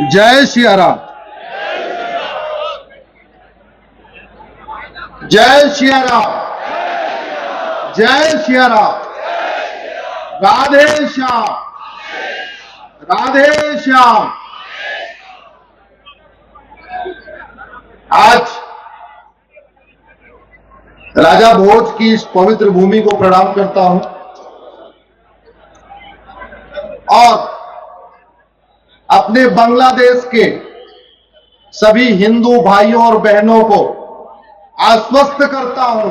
जय सिया राम। जय सिया राम। जय सिया राम। राधे श्याम। राधे श्याम। आज राजा भोज की इस पवित्र भूमि को प्रणाम करता हूं और अपने बांग्लादेश के सभी हिंदू भाइयों और बहनों को आश्वस्त करता हूं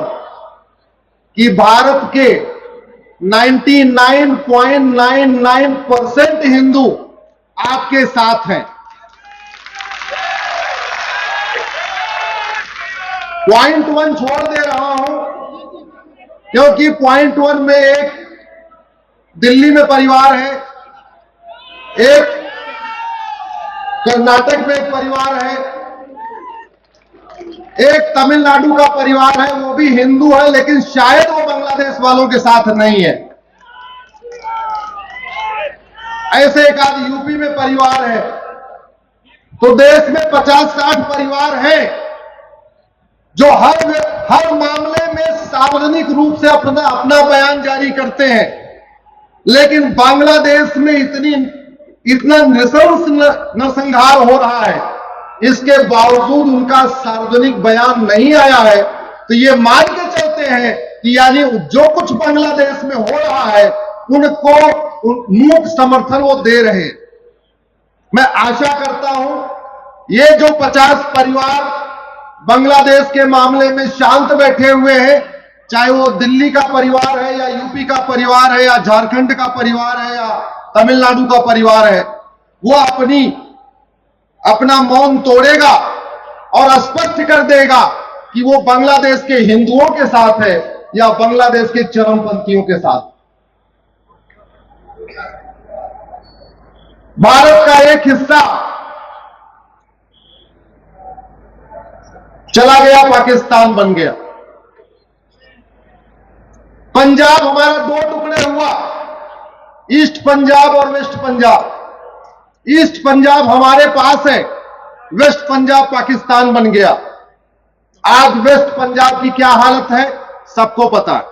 कि भारत के 99.99% हिंदू आपके साथ हैं। पॉइंट 1 छोड़ दे रहा हूं क्योंकि पॉइंट 1 में एक दिल्ली में परिवार है, एक कर्नाटक में एक परिवार है, एक तमिलनाडु का परिवार है, वो भी हिंदू है लेकिन शायद वो बांग्लादेश वालों के साथ नहीं है। ऐसे एक आध यूपी में परिवार है। तो देश में 50-60 परिवार हैं जो हर मामले में सार्वजनिक रूप से अपना बयान जारी करते हैं, लेकिन बांग्लादेश में इतना नृशंस नरसंहार हो रहा है, इसके बावजूद उनका सार्वजनिक बयान नहीं आया है। तो ये मान के चलते हैं कि यानी जो कुछ बांग्लादेश में हो रहा है उनको मूक समर्थन वो दे रहे हैं। मैं आशा करता हूं ये जो 50 परिवार बांग्लादेश के मामले में शांत बैठे हुए हैं, चाहे वो दिल्ली का परिवार है या यूपी का परिवार है या झारखंड का परिवार है या तमिलनाडु का परिवार है, वो अपना मौन तोड़ेगा और स्पष्ट कर देगा कि वो बांग्लादेश के हिंदुओं के साथ है या बांग्लादेश के चरमपंथियों के साथ। भारत का एक हिस्सा चला गया, पाकिस्तान बन गया। पंजाब हमारा 2 टुकड़े हुआ, ईस्ट पंजाब और वेस्ट पंजाब। ईस्ट पंजाब हमारे पास है, वेस्ट पंजाब पाकिस्तान बन गया। आज वेस्ट पंजाब की क्या हालत है सबको पता है।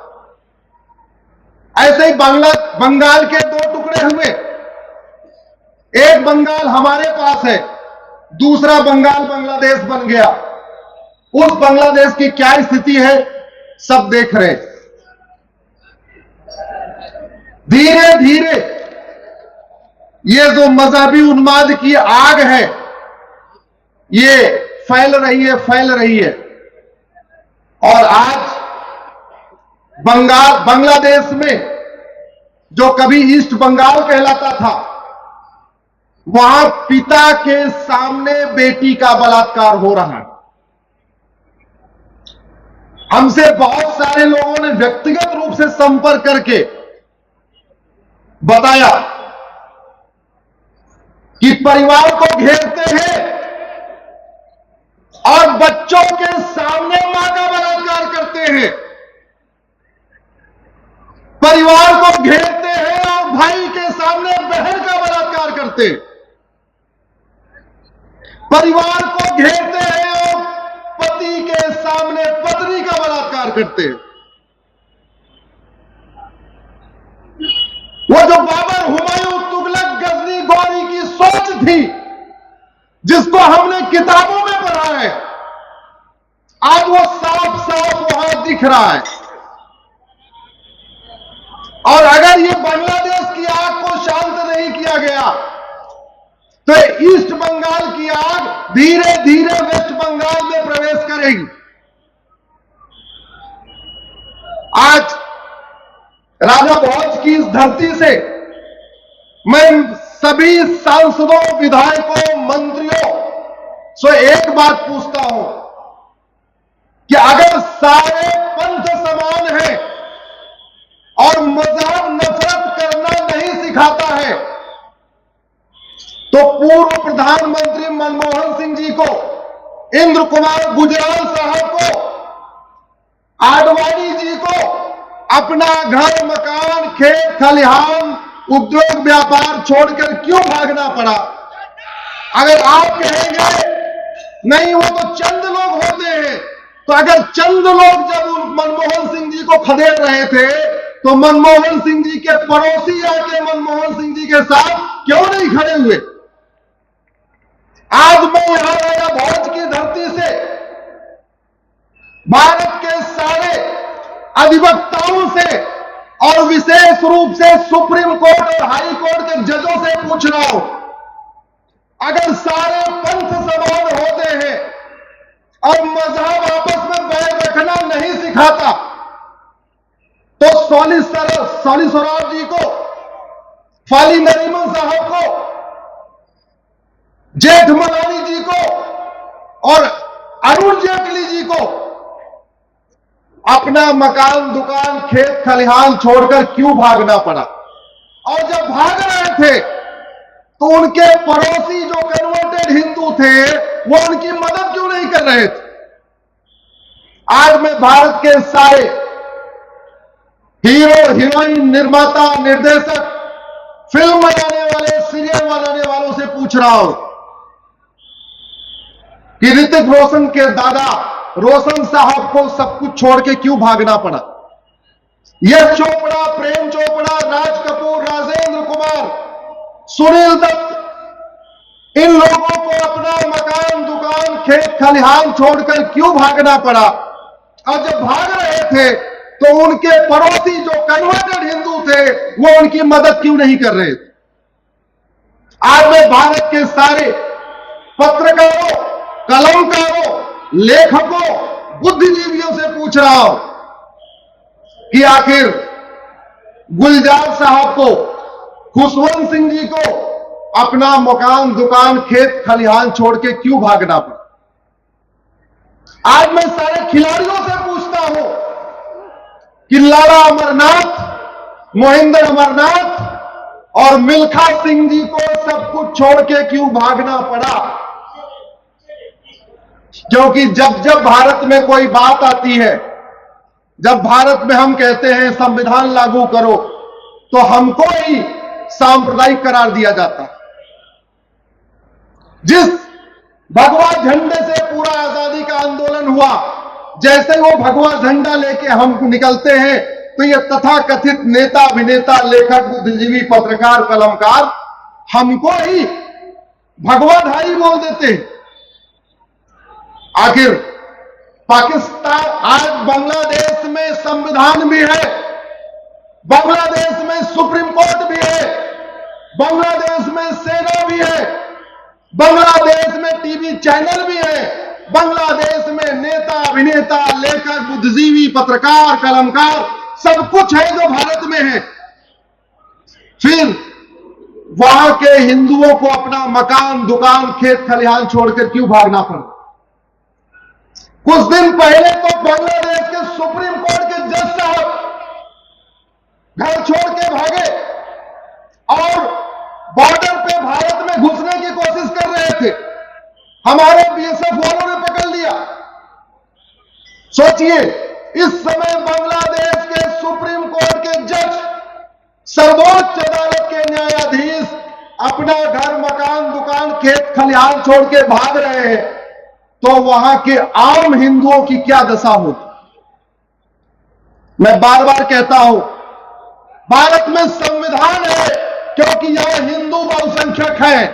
ऐसे ही बंगाल के 2 टुकड़े हुए, एक बंगाल हमारे पास है, दूसरा बंगाल बांग्लादेश बन गया। उस बांग्लादेश की क्या स्थिति है सब देख रहे हैं। धीरे धीरे ये जो मजहबी उन्माद की आग है ये फैल रही है और आज बांग्लादेश में जो कभी ईस्ट बंगाल कहलाता था, वहां पिता के सामने बेटी का बलात्कार हो रहा है। हमसे बहुत सारे लोगों ने व्यक्तिगत रूप से संपर्क करके बताया कि परिवार को घेरते हैं और बच्चों के सामने मां का बलात्कार करते हैं, परिवार को घेरते हैं और भाई के सामने बहन का बलात्कार करते हैं, परिवार को घेरते हैं और पति के सामने पत्नी का बलात्कार करते हैं। वो जो बाबर, हुमायूं, तुगलक, गजनी, गौरी की सोच थी जिसको हमने किताबों में पढ़ा है, आज वो साफ साफ वहां दिख रहा है। और अगर ये बांग्लादेश की आग को शांत नहीं किया गया तो ईस्ट बंगाल की आग धीरे धीरे वेस्ट बंगाल में प्रवेश करेगी। आज राजा भोज की इस धरती से मैं सभी सांसदों, विधायकों, मंत्रियों से एक बात पूछता हूं कि अगर सारे पंथ समान हैं और मजहब नफरत करना नहीं सिखाता है तो पूर्व प्रधानमंत्री मनमोहन सिंह जी को, इंद्र कुमार गुजराल साहब को, आडवाणी जी को अपना घर, मकान, खेत खलिहान, उद्योग व्यापार छोड़कर क्यों भागना पड़ा? अगर आप कहेंगे नहीं वो तो चंद लोग होते हैं, तो अगर चंद लोग जब मनमोहन सिंह जी को खदेड़ रहे थे तो मनमोहन सिंह जी के पड़ोसी आके मनमोहन सिंह जी के साथ क्यों नहीं खड़े हुए? आज मैं यहां राजा भोज की धरती से भारत के सारे अधिवक्ताओं से और विशेष रूप से सुप्रीम कोर्ट और हाई कोर्ट के जजों से पूछ रहा हूं, अगर सारे पंथ समान होते हैं और मजहब आपस में बैर रखना नहीं सिखाता तो सॉली स्वराज जी को, फाली नरीमन साहब को, जेठमलानी जी को और अरुण जेटली जी को अपना मकान, दुकान, खेत खलिहान छोड़कर क्यों भागना पड़ा? और जब भाग रहे थे तो उनके पड़ोसी जो कन्वर्टेड हिंदू थे वो उनकी मदद क्यों नहीं कर रहे थे? आज मैं भारत के सारे हीरो, हीरोइन, निर्माता, निर्देशक, फिल्म बनाने वाले, सीरियल बनाने वालों से पूछ रहा हूं कि ऋतिक रोशन के दादा रोशन साहब को सब कुछ छोड़ के क्यों भागना पड़ा? यश चोपड़ा, प्रेम चोपड़ा, राज कपूर, राजेंद्र कुमार, सुनील दत्त, इन लोगों को अपना मकान, दुकान, खेत खलिहान छोड़कर क्यों भागना पड़ा? और जब भाग रहे थे तो उनके पड़ोसी जो कन्वर्टेड हिंदू थे वो उनकी मदद क्यों नहीं कर रहे थे? आज मैं भारत के सारे पत्रकारों, कलमकारों, लेखकों, बुद्धिजीवियों से पूछ रहा हूं कि आखिर गुलजार साहब को, खुशवंत सिंह जी को अपना मकान, दुकान, खेत खलिहान छोड़ के क्यों भागना पड़ा? आज मैं सारे खिलाड़ियों से पूछता हूं कि लाला अमरनाथ, मोहिंदर अमरनाथ और मिल्खा सिंह जी को सब कुछ छोड़ के क्यों भागना पड़ा? क्योंकि जब जब भारत में कोई बात आती है, जब भारत में हम कहते हैं संविधान लागू करो, तो हमको ही सांप्रदायिक करार दिया जाता है। जिस भगवा झंडे से पूरा आजादी का आंदोलन हुआ, जैसे वो भगवा झंडा लेके हम निकलते हैं तो ये तथाकथित नेता, अभिनेता, लेखक, बुद्धिजीवी, पत्रकार, कलमकार हमको ही भगवाधारी बोल देते हैं। आखिर पाकिस्तान, आज बांग्लादेश में संविधान भी है, बांग्लादेश में सुप्रीम कोर्ट भी है, बांग्लादेश में सेना भी है, बांग्लादेश में टीवी चैनल भी है, बांग्लादेश में नेता, अभिनेता, लेखक, बुद्धिजीवी, पत्रकार, कलमकार सब कुछ है जो भारत में है। फिर वहां के हिंदुओं को अपना मकान, दुकान, खेत खलिहान छोड़कर क्यों भागना पड़ा? कुछ दिन पहले तो बांग्लादेश के सुप्रीम कोर्ट के जज साहब घर छोड़ के भागे और बॉर्डर पे भारत में घुसने की कोशिश कर रहे थे। हमारे बीएसएफ वालों ने पकड़ लिया। सोचिए, इस समय बांग्लादेश के सुप्रीम कोर्ट के जज, सर्वोच्च अदालत के न्यायाधीश अपना घर, मकान, दुकान, खेत खलिहान छोड़ के भाग रहे हैं, तो वहां के आम हिंदुओं की क्या दशा होगी? मैं बार बार कहता हूं, भारत में संविधान है क्योंकि यहां हिंदू बहुसंख्यक है,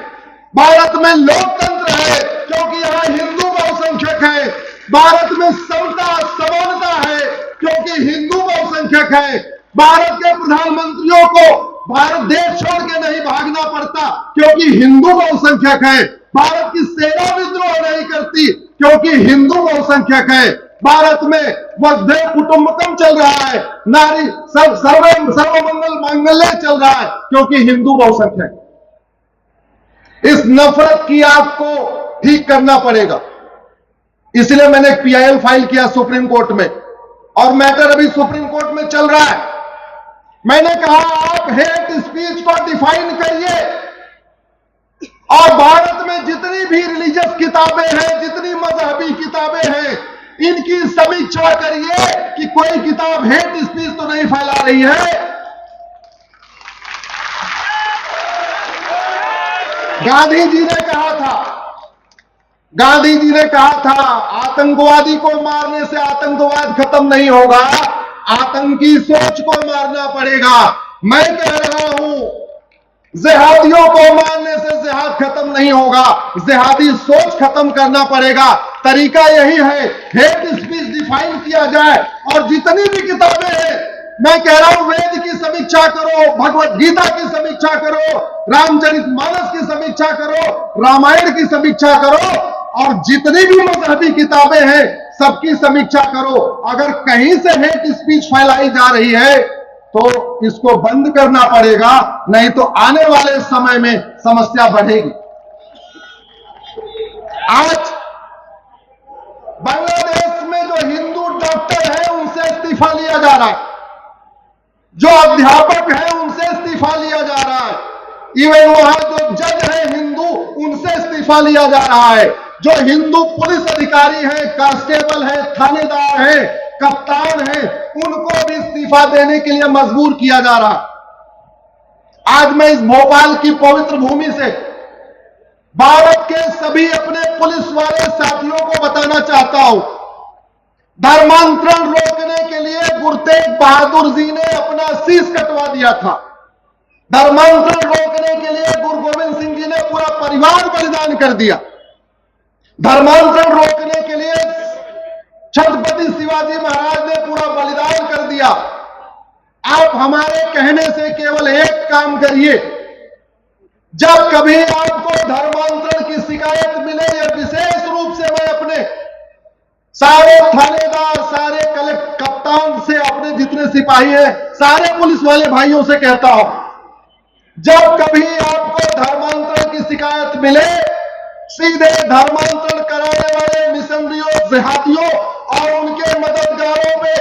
भारत में लोकतंत्र है क्योंकि यहां हिंदू बहुसंख्यक है, भारत में समता, समानता है क्योंकि हिंदू बहुसंख्यक है, भारत के प्रधानमंत्रियों को भारत देश छोड़ के नहीं भागना पड़ता क्योंकि हिंदू बहुसंख्यक है, भारत की सेना विद्रोह नहीं करती क्योंकि हिंदू बहुसंख्यक है, भारत में वसुधैव कुटुंबकम चल रहा है, नारी सर्वमंगल मांगल्य चल रहा है क्योंकि हिंदू बहुसंख्यक। इस नफरत की आग को ठीक करना पड़ेगा। इसलिए मैंने एक पीआईएल फाइल किया सुप्रीम कोर्ट में और मैटर अभी सुप्रीम कोर्ट में चल रहा है। मैंने कहा आप हेट स्पीच को डिफाइन करिए और भारत में जितनी भी रिलीजियस किताबें हैं, जितनी मजहबी किताबें हैं, इनकी समीक्षा करिए कि कोई किताब हेट स्पीच तो नहीं फैला रही है। गांधी जी ने कहा था, गांधी जी ने कहा था, आतंकवादी को मारने से आतंकवाद खत्म नहीं होगा, आतंकी सोच को मारना पड़ेगा। मैं कह रहा हूं, जिहादियों को मारने से जिहाद खत्म नहीं होगा, जिहादी सोच खत्म करना पड़ेगा। तरीका यही है, हेट स्पीच डिफाइन किया जाए और जितनी भी किताबें हैं, मैं कह रहा हूं, वेद की समीक्षा करो, भगवत गीता की समीक्षा करो, रामचरितमानस की समीक्षा करो, रामायण की समीक्षा करो और जितनी भी मजहबी किताबें हैं सबकी समीक्षा करो। अगर कहीं से हेट स्पीच फैलाई जा रही है तो इसको बंद करना पड़ेगा, नहीं तो आने वाले समय में समस्या बढ़ेगी। आज बांग्लादेश में जो हिंदू डॉक्टर है उनसे इस्तीफा लिया जा रहा है, जो अध्यापक है उनसे इस्तीफा लिया जा रहा है, इवन वहां जो जज है हिंदू उनसे इस्तीफा लिया जा रहा है, जो हिंदू पुलिस अधिकारी है, कांस्टेबल है, थानेदार है, कप्तान है, उनको भी इस्तीफा देने के लिए मजबूर किया जा रहा है। आज मैं इस भोपाल की पवित्र भूमि से भारत के सभी अपने पुलिस वाले साथियों को बताना चाहता हूं, धर्मांतरण रोकने के लिए गुरु तेग बहादुर जी ने अपना शीश कटवा दिया था। धर्मांतरण रोकने के लिए गुरु गोविंद सिंह जी ने पूरा परिवार बलिदान कर दिया। धर्मांतरण रोकने के लिए छत्रपति शिवाजी महाराज ने पूरा बलिदान कर दिया। आप हमारे कहने से केवल एक काम करिए, जब कभी आपको धर्मांतरण की शिकायत मिले, या विशेष रूप से मैं अपने सारे थानेदार, सारे कप्तान से, अपने जितने सिपाही हैं, सारे पुलिस वाले भाइयों से कहता हूं, जब कभी आपको धर्मांतरण की शिकायत मिले, सीधे धर्मांतरण कराने वाले मिशनरियों, जिहादियों और उनके मददगारों पे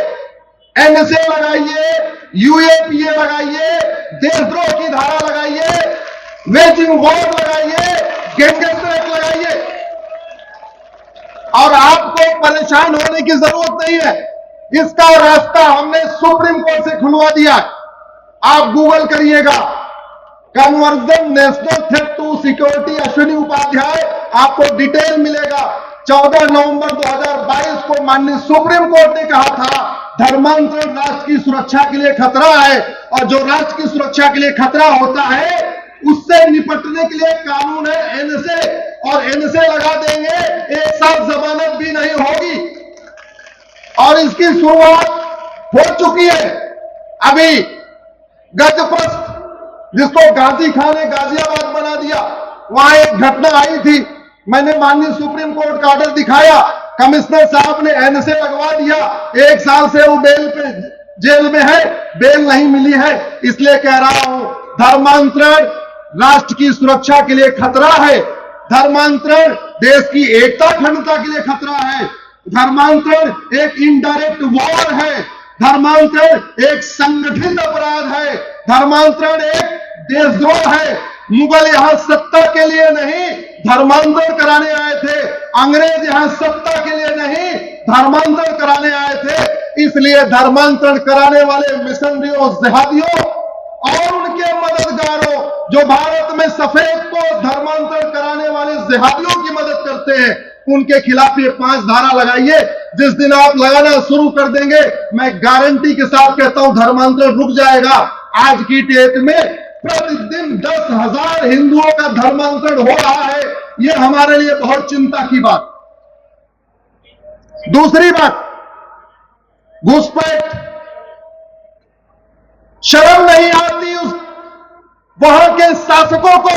एनएसए लगाइए, यूएपीए लगाइए, देशद्रोह की धारा लगाइए, वेजिंग वॉर लगाइए, गैंगस्टर एक्ट लगाइए। और आपको परेशान होने की जरूरत नहीं है, इसका रास्ता हमने सुप्रीम कोर्ट से खुलवा दिया। आप गूगल करिएगा, conversion national threat to security, Ashwini Upadhyay, आपको डिटेल मिलेगा। 14 नवंबर 2022 को माननीय सुप्रीम कोर्ट ने कहा था धर्मांतरण राष्ट्र की सुरक्षा के लिए खतरा है, और जो राष्ट्र की सुरक्षा के लिए खतरा होता है उससे निपटने के लिए कानून है एनएसए, और एनएसए लगा देंगे, एक साथ जमानत भी नहीं होगी। और इसकी शुरुआत हो चुकी है। अभी गजपत, जिसको गाजी खान ने गाजियाबाद बना दिया, वहां एक घटना आई थी, मैंने माननीय सुप्रीम कोर्ट का ऑर्डर दिखाया, कमिश्नर साहब ने एनएसए लगवा दिया, 1 साल से वो बेल पे जेल में है, बेल नहीं मिली है। इसलिए कह रहा हूं, धर्मांतरण राष्ट्र की सुरक्षा के लिए खतरा है, धर्मांतरण देश की एकता अखंडता के लिए खतरा है, धर्मांतरण एक इनडायरेक्ट वॉर है, धर्मांतरण एक संगठित अपराध है, धर्मांतरण एक देशद्रोह है। मुगल यहां सत्ता के लिए नहीं धर्मांतरण कराने आए थे, अंग्रेज यहां सत्ता के लिए नहीं धर्मांतरण कराने आए थे। इसलिए धर्मांतरण कराने वाले मिशनरियों, जिहादियों और उनके मददगारों, जो भारत में सफेद को धर्मांतरण कराने वाले जिहादियों की मदद करते हैं, उनके खिलाफ ये 5 धारा लगाइए। जिस दिन आप लगाना शुरू कर देंगे, मैं गारंटी के साथ कहता हूं धर्मांतरण रुक जाएगा। आज की डेट में प्रतिदिन 10,000 हिंदुओं का धर्मांतरण हो रहा है, यह हमारे लिए बहुत चिंता की बात। दूसरी बात, घुसपैठ, शर्म नहीं आती उस वहां के शासकों को